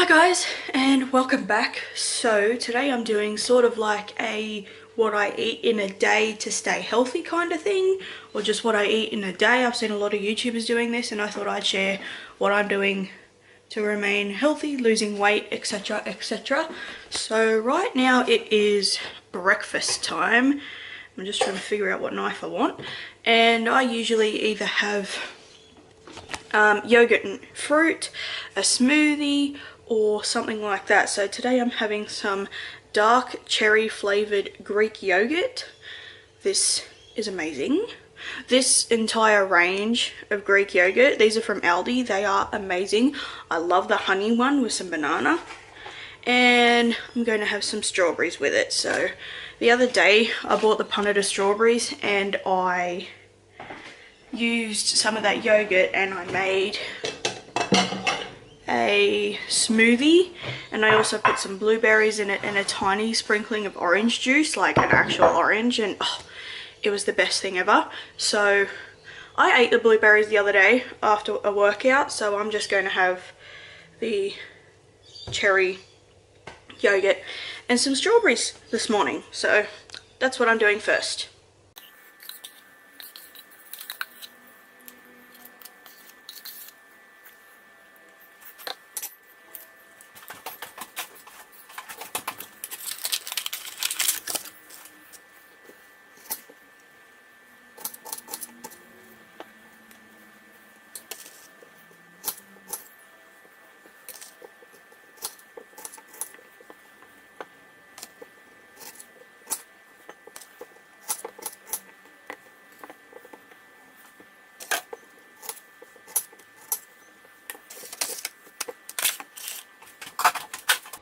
Hi guys, and welcome back. So today I'm doing sort of like a what I eat in a day to stay healthy kind of thing, or just what I eat in a day. I've seen a lot of YouTubers doing this and I thought I'd share what I'm doing to remain healthy, losing weight, etc, etc. So right now it is breakfast time. I'm just trying to figure out what knife I want, and I usually either have yogurt and fruit, a smoothie, or something like that. So today I'm having some dark cherry flavored Greek yogurt. This is amazing. This entire range of Greek yogurt, these are from Aldi, they are amazing. I love the honey one with some banana. And I'm going to have some strawberries with it. So the other day I bought the punnet of strawberries and I used some of that yogurt and I made a smoothie, and I also put some blueberries in it and a tiny sprinkling of orange juice, like an actual orange, and it was the best thing ever. So I ate the blueberries the other day after a workout, so I'm just going to have the cherry yogurt and some strawberries this morning. So that's what I'm doing first.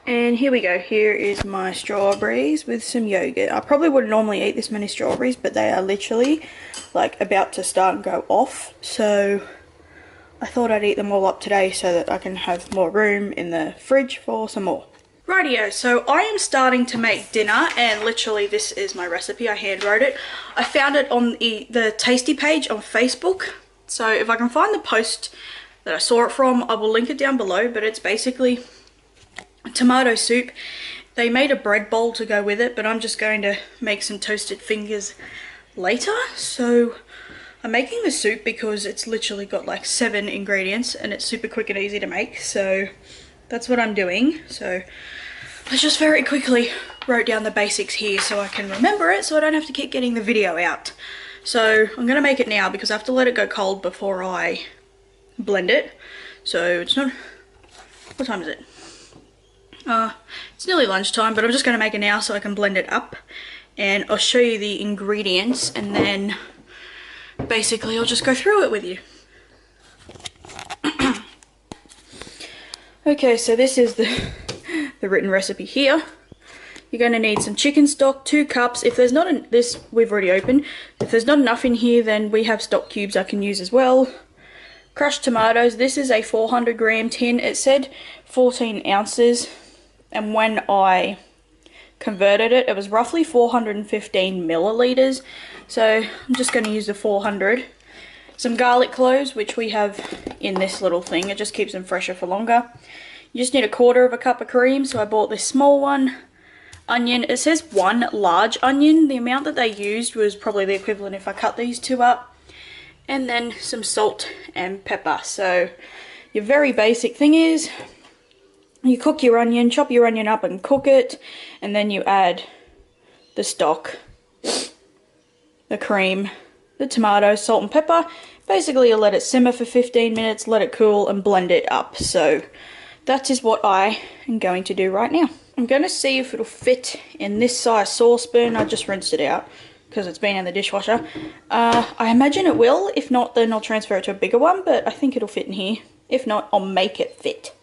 And here we go, here is my strawberries with some yogurt. I probably wouldn't normally eat this many strawberries, but they are literally like about to start and go off. So I thought I'd eat them all up today so that I can have more room in the fridge for some more. Rightio, so I am starting to make dinner, and literally this is my recipe. I hand wrote it. I found it on the Tasty page on Facebook. So if I can find the post that I saw it from, I will link it down below, but it's basically tomato soup. They made a bread bowl to go with it, but I'm just going to make some toasted fingers later. So I'm making the soup because it's literally got like 7 ingredients and it's super quick and easy to make. So that's what I'm doing. So I just very quickly wrote down the basics here so I can remember it, so I don't have to keep getting the video out. So I'm gonna make it now because I have to let it go cold before I blend it. So it's not, what time is it? It's nearly lunchtime, but I'm just going to make it now so I can blend it up, and I'll show you the ingredients, and then basically I'll just go through it with you. Okay, so this is the written recipe here. You're going to need some chicken stock, 2 cups. If there's not this we've already opened. If there's not enough in here, then we have stock cubes I can use as well. Crushed tomatoes. This is a 400 gram tin. It said 14 ounces. And when I converted it, it was roughly 415 milliliters. So I'm just going to use the 400. Some garlic cloves, which we have in this little thing. It just keeps them fresher for longer. You just need 1/4 cup of cream. So I bought this small one. Onion. It says 1 large onion. The amount that they used was probably the equivalent if I cut these 2 up. And then some salt and pepper. So your very basic thing is, you cook your onion, chop your onion up and cook it, and then you add the stock, the cream, the tomatoes, salt and pepper. Basically you let it simmer for 15 minutes, let it cool and blend it up. So that is what I am going to do right now. I'm going to see if it'll fit in this size saucepan. I just rinsed it out because it's been in the dishwasher. I imagine it will. If not, then I'll transfer it to a bigger one, but I think it'll fit in here. If not, I'll make it fit.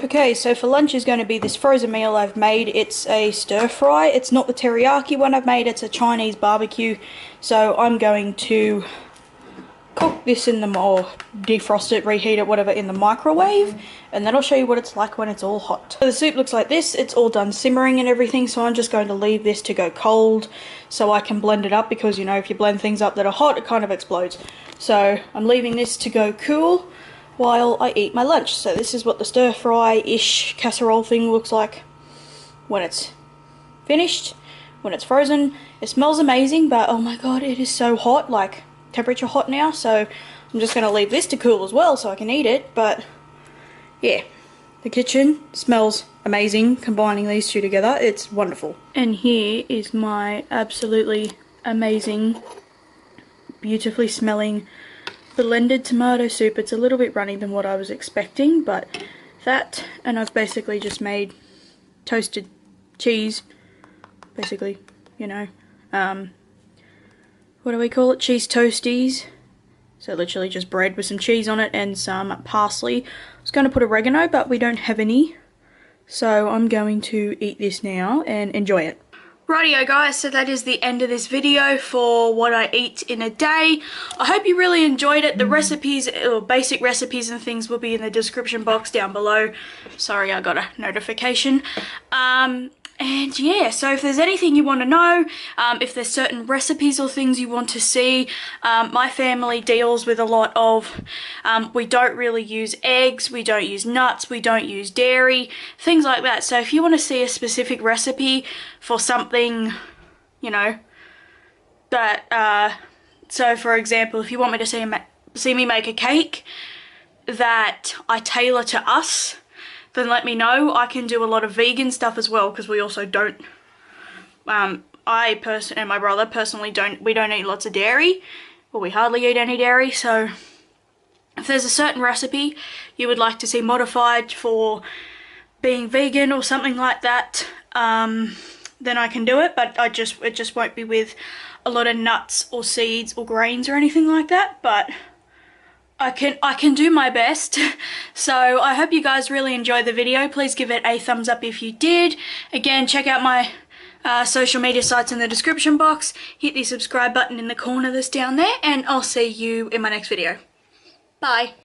Okay, so for lunch is going to be this frozen meal I've made. It's a stir fry. It's not the teriyaki one I've made, it's a Chinese barbecue. So I'm going to cook this in the, or defrost it, reheat it, whatever, in the microwave, and then I'll show you what it's like when it's all hot. So the soup looks like this. It's all done simmering and everything, so I'm just going to leave this to go cold so I can blend it up, because you know, if you blend things up that are hot, it kind of explodes. So I'm leaving this to go cool while I eat my lunch. So this is what the stir fry-ish casserole thing looks like when it's finished, when it's frozen. It smells amazing, but oh my god, it is so hot, like temperature hot now, so I'm just going to leave this to cool as well so I can eat it. But yeah, the kitchen smells amazing combining these two together. It's wonderful. And here is my absolutely amazing, beautifully smelling blended tomato soup. It's a little bit runny than what I was expecting, but that, and I've basically just made toasted cheese, basically, you know, what do we call it, cheese toasties. So literally just bread with some cheese on it and some parsley. I was going to put oregano, but we don't have any, so I'm going to eat this now and enjoy it. Rightio guys, so that is the end of this video for what I eat in a day. I hope you really enjoyed it. The recipes, or basic recipes and things, will be in the description box down below. Sorry, I got a notification. And yeah, so if there's anything you want to know, if there's certain recipes or things you want to see, my family deals with a lot of, we don't really use eggs, we don't use nuts, we don't use dairy, things like that. So if you want to see a specific recipe for something, you know, that, so for example, if you want me to see me make a cake that I tailor to us, then let me know. I can do a lot of vegan stuff as well, because we also don't, I and my brother personally don't eat lots of dairy, or we hardly eat any dairy. So if there's a certain recipe you would like to see modified for being vegan or something like that, then I can do it, but it just won't be with a lot of nuts or seeds or grains or anything like that. But I can do my best. So I hope you guys really enjoyed the video. Please give it a thumbs up if you did. Again, check out my social media sites in the description box. Hit the subscribe button in the corner that's down there, and I'll see you in my next video. Bye.